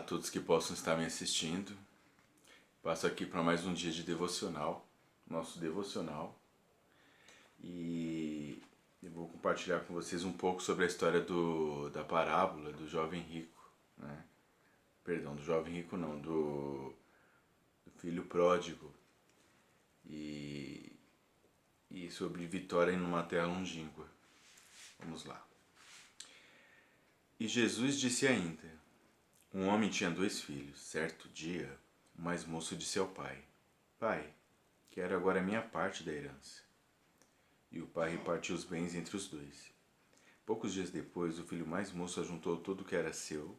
todos que possam estar me assistindo. Passo aqui para mais um dia de devocional, nosso devocional, e eu vou compartilhar com vocês um pouco sobre a história da parábola do jovem rico, né? Perdão, do jovem rico não, do filho pródigo e sobre vitória em uma terra longínqua. Vamos lá. E Jesus disse ainda: um homem tinha 2 filhos. Certo dia, o mais moço disse ao pai: Pai, quero agora a minha parte da herança. E o pai repartiu os bens entre os 2. Poucos dias depois, o filho mais moço ajuntou tudo o que era seu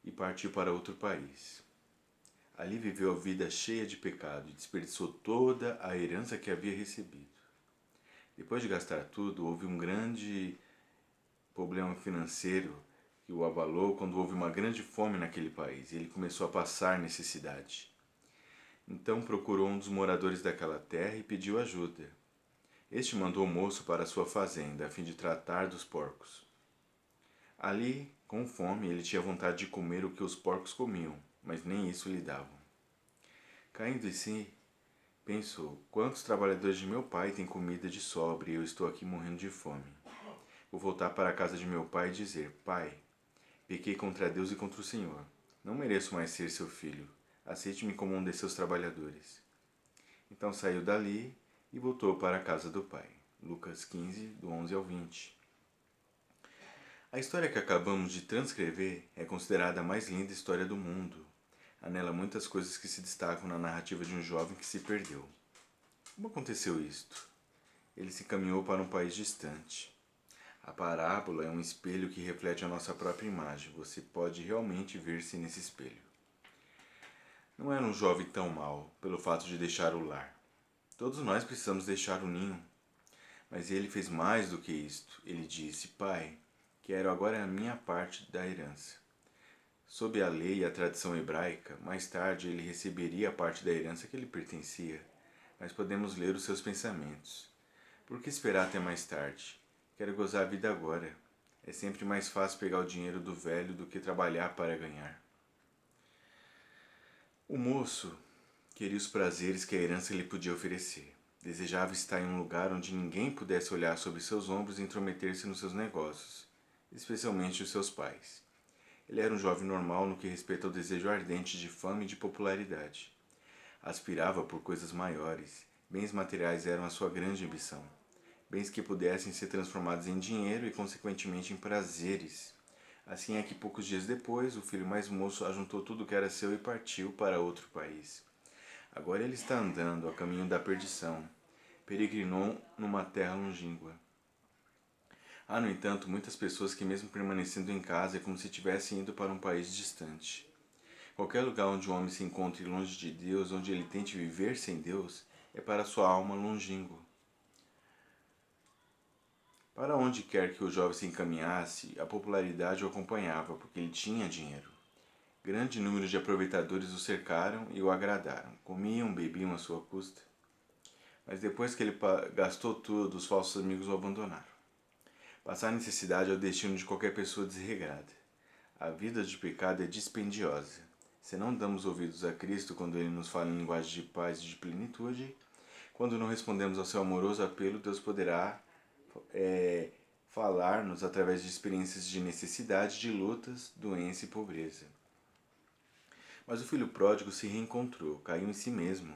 e partiu para outro país. Ali viveu a vida cheia de pecado e desperdiçou toda a herança que havia recebido. Depois de gastar tudo, houve um grande problema financeiro que o abalou quando houve uma grande fome naquele país e ele começou a passar necessidade. Então procurou um dos moradores daquela terra e pediu ajuda. Este mandou o moço para sua fazenda a fim de tratar dos porcos. Ali, com fome, ele tinha vontade de comer o que os porcos comiam, mas nem isso lhe davam. Caindo em si, pensou: quantos trabalhadores de meu pai têm comida de sobra e eu estou aqui morrendo de fome? Vou voltar para a casa de meu pai e dizer: Pai, pequei contra Deus e contra o Senhor. Não mereço mais ser seu filho. Aceite-me como um de seus trabalhadores. Então saiu dali e voltou para a casa do pai. Lucas 15, do 11 ao 20. A história que acabamos de transcrever é considerada a mais linda história do mundo. Há nela muitas coisas que se destacam na narrativa de um jovem que se perdeu. Como aconteceu isto? Ele se encaminhou para um país distante. A parábola é um espelho que reflete a nossa própria imagem. Você pode realmente ver-se nesse espelho. Não era um jovem tão mau pelo fato de deixar o lar. Todos nós precisamos deixar o ninho. Mas ele fez mais do que isto. Ele disse: Pai, quero agora a minha parte da herança. Sob a lei e a tradição hebraica, mais tarde ele receberia a parte da herança que lhe pertencia. Mas podemos ler os seus pensamentos. Por que esperar até mais tarde? Quero gozar a vida agora. É sempre mais fácil pegar o dinheiro do velho do que trabalhar para ganhar. O moço queria os prazeres que a herança lhe podia oferecer. Desejava estar em um lugar onde ninguém pudesse olhar sobre seus ombros e intrometer-se nos seus negócios, especialmente os seus pais. Ele era um jovem normal no que respeita ao desejo ardente de fama e de popularidade. Aspirava por coisas maiores. Bens materiais eram a sua grande ambição. Bens que pudessem ser transformados em dinheiro e, consequentemente, em prazeres. Assim é que, poucos dias depois, o filho mais moço ajuntou tudo o que era seu e partiu para outro país. Agora ele está andando a caminho da perdição. Peregrinou numa terra longínqua. Há, no entanto, muitas pessoas que, mesmo permanecendo em casa, é como se estivessem indo para um país distante. Qualquer lugar onde o homem se encontre longe de Deus, onde ele tente viver sem Deus, é para sua alma longínquo. Para onde quer que o jovem se encaminhasse, a popularidade o acompanhava, porque ele tinha dinheiro. Grande número de aproveitadores o cercaram e o agradaram. Comiam, bebiam à sua custa. Mas depois que ele gastou tudo, os falsos amigos o abandonaram. Passar necessidade é o destino de qualquer pessoa desregrada. A vida de pecado é dispendiosa. Se não damos ouvidos a Cristo quando Ele nos fala em linguagem de paz e de plenitude, quando não respondemos ao seu amoroso apelo, Deus poderá falar-nos através de experiências de necessidade, de lutas, doença e pobreza. Mas o filho pródigo se reencontrou, caiu em si mesmo.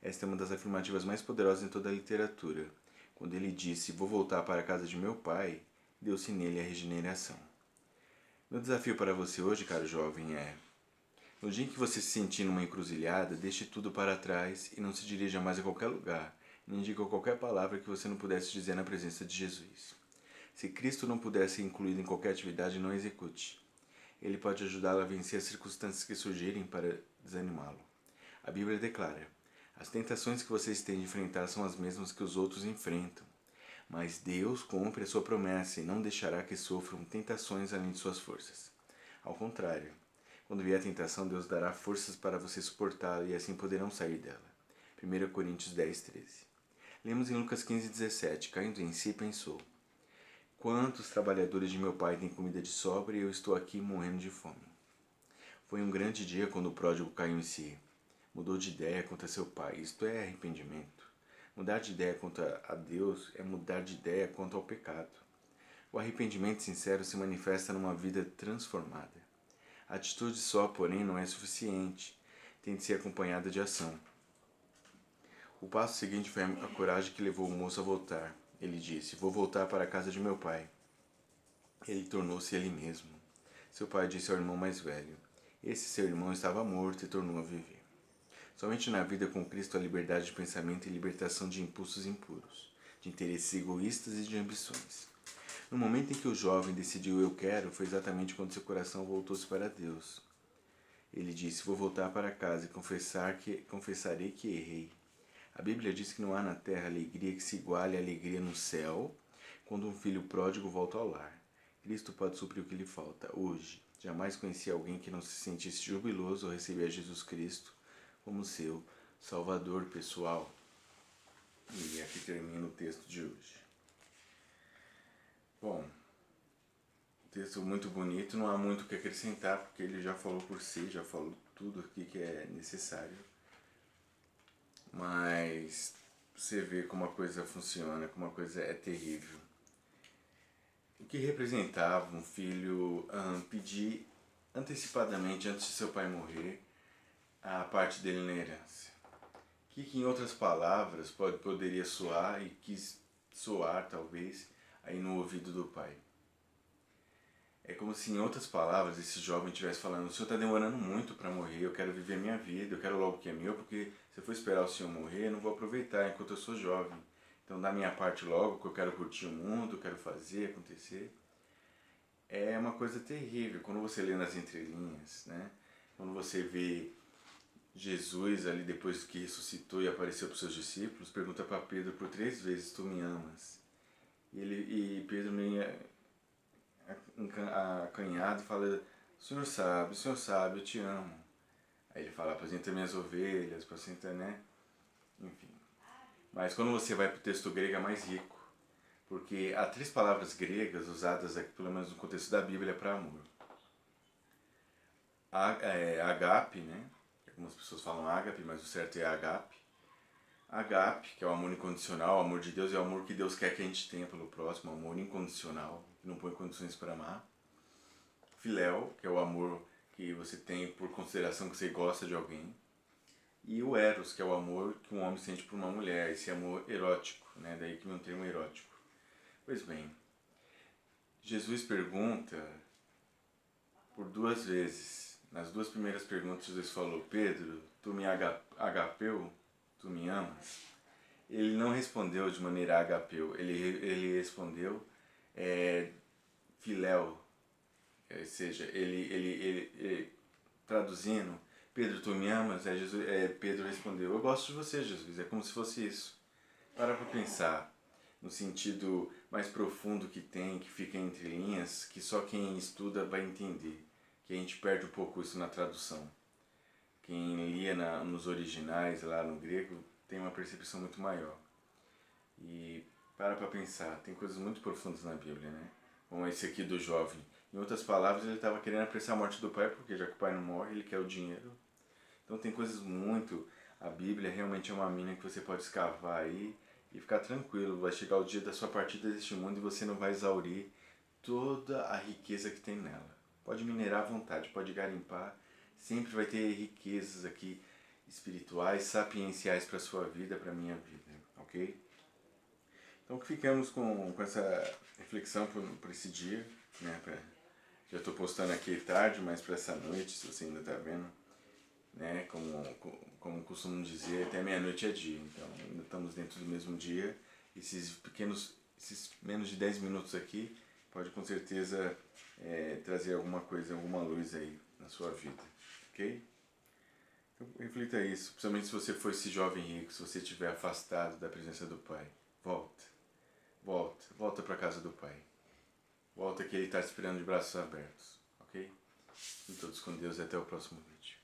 Esta é uma das afirmativas mais poderosas em toda a literatura. Quando ele disse: vou voltar para a casa de meu pai, deu-se nele a regeneração. Meu desafio para você hoje, caro jovem, é: no dia em que você se sentir numa encruzilhada, deixe tudo para trás e não se dirija mais a qualquer lugar, nem diga qualquer palavra que você não pudesse dizer na presença de Jesus. Se Cristo não puder ser incluído em qualquer atividade, não execute. Ele pode ajudá-lo a vencer as circunstâncias que surgirem para desanimá-lo. A Bíblia declara: as tentações que vocês têm de enfrentar são as mesmas que os outros enfrentam. Mas Deus cumpre a sua promessa e não deixará que sofram tentações além de suas forças. Ao contrário, quando vier a tentação, Deus dará forças para você suportá-la e assim poderão sair dela. 1 Coríntios 10, 13. Lemos em Lucas 15, 17. Caindo em si, pensou: quantos trabalhadores de meu pai têm comida de sobra e eu estou aqui morrendo de fome? Foi um grande dia quando o pródigo caiu em si. Mudou de ideia contra seu pai. Isto é arrependimento. Mudar de ideia contra a Deus é mudar de ideia quanto ao pecado. O arrependimento sincero se manifesta numa vida transformada. A atitude só, porém, não é suficiente. Tem de ser acompanhada de ação. O passo seguinte foi a coragem que levou o moço a voltar. Ele disse: "Vou voltar para a casa de meu pai." Ele tornou-se ele mesmo. Seu pai disse ao irmão mais velho: "Esse seu irmão estava morto e tornou a viver." Somente na vida com Cristo há liberdade de pensamento e libertação de impulsos impuros, de interesses egoístas e de ambições. No momento em que o jovem decidiu "eu quero", foi exatamente quando seu coração voltou-se para Deus. Ele disse: "Vou voltar para casa e confessarei que errei." A Bíblia diz que não há na terra alegria que se iguale à alegria no céu quando um filho pródigo volta ao lar. Cristo pode suprir o que lhe falta hoje. Jamais conheci alguém que não se sentisse jubiloso ao receber a Jesus Cristo como seu Salvador pessoal. E aqui termina o texto de hoje. Bom, texto muito bonito, não há muito o que acrescentar, porque ele já falou por si, já falou tudo aqui que é necessário. Mas você vê como a coisa funciona, como a coisa é terrível. O que representava um filho pedir antecipadamente, antes de seu pai morrer, a parte dele na herança? Que em outras palavras poderia soar e quis soar talvez aí no ouvido do pai. É como se em outras palavras esse jovem estivesse falando: "O senhor está demorando muito para morrer, eu quero viver minha vida, eu quero logo o que é meu, porque se eu for esperar o senhor morrer, eu não vou aproveitar enquanto eu sou jovem. Então dá minha parte logo, que eu quero curtir o mundo, eu quero fazer acontecer." É uma coisa terrível quando você lê nas entrelinhas, né? Quando você vê Jesus ali depois que ressuscitou e apareceu para os seus discípulos, pergunta para Pedro por 3 vezes: "Tu me amas?" E Pedro meio acanhado fala: o senhor sabe, eu te amo." Aí ele fala: "Apacenta minhas ovelhas, apacenta, né?" Enfim. Mas quando você vai para o texto grego é mais rico, porque há 3 palavras gregas usadas aqui, pelo menos no contexto da Bíblia, para amor. Agape, né? Algumas pessoas falam ágape, mas o certo é agape. Agape, que é o amor incondicional, o amor de Deus, é o amor que Deus quer que a gente tenha pelo próximo, o amor incondicional, que não põe condições para amar. Filéu, que é o amor que você tem por consideração que você gosta de alguém. E o eros, que é o amor que um homem sente por uma mulher, esse amor erótico, né? Daí que vem o termo erótico. Pois bem, Jesus pergunta por 2 vezes. Nas 2 primeiras perguntas, Jesus falou: "Pedro, tu me agapeu? Tu me amas?" Ele não respondeu de maneira agapeu, ele respondeu filéu, ou seja, ele traduzindo: "Pedro, tu me amas?" Pedro respondeu: "Eu gosto de você, Jesus." É como se fosse isso. Para pensar no sentido mais profundo que tem, que fica entre linhas, que só quem estuda vai entender, que a gente perde um pouco isso na tradução. Quem lia nos originais, lá no grego, tem uma percepção muito maior. E para pensar, tem coisas muito profundas na Bíblia, né? Como esse aqui do jovem. Em outras palavras, ele estava querendo apressar a morte do pai, porque já que o pai não morre, ele quer o dinheiro. Então tem coisas muito... A Bíblia realmente é uma mina que você pode escavar aí e ficar tranquilo. Vai chegar o dia da sua partida deste mundo e você não vai exaurir toda a riqueza que tem nela. Pode minerar à vontade, pode garimpar. Sempre vai ter riquezas aqui espirituais, sapienciais para a sua vida, para a minha vida, ok? Então ficamos com essa reflexão por esse dia, né? Já estou postando aqui tarde, mas para essa noite, se você ainda está vendo, né? Como costumo dizer, até meia-noite é dia, então ainda estamos dentro do mesmo dia. Esses menos de 10 minutos aqui, pode com certeza trazer alguma coisa, alguma luz aí na sua vida, ok? Então reflita isso, principalmente se você for esse jovem rico, se você estiver afastado da presença do Pai. Volta para a casa do Pai. Volta que Ele está esperando de braços abertos, ok? E todos com Deus e até o próximo vídeo.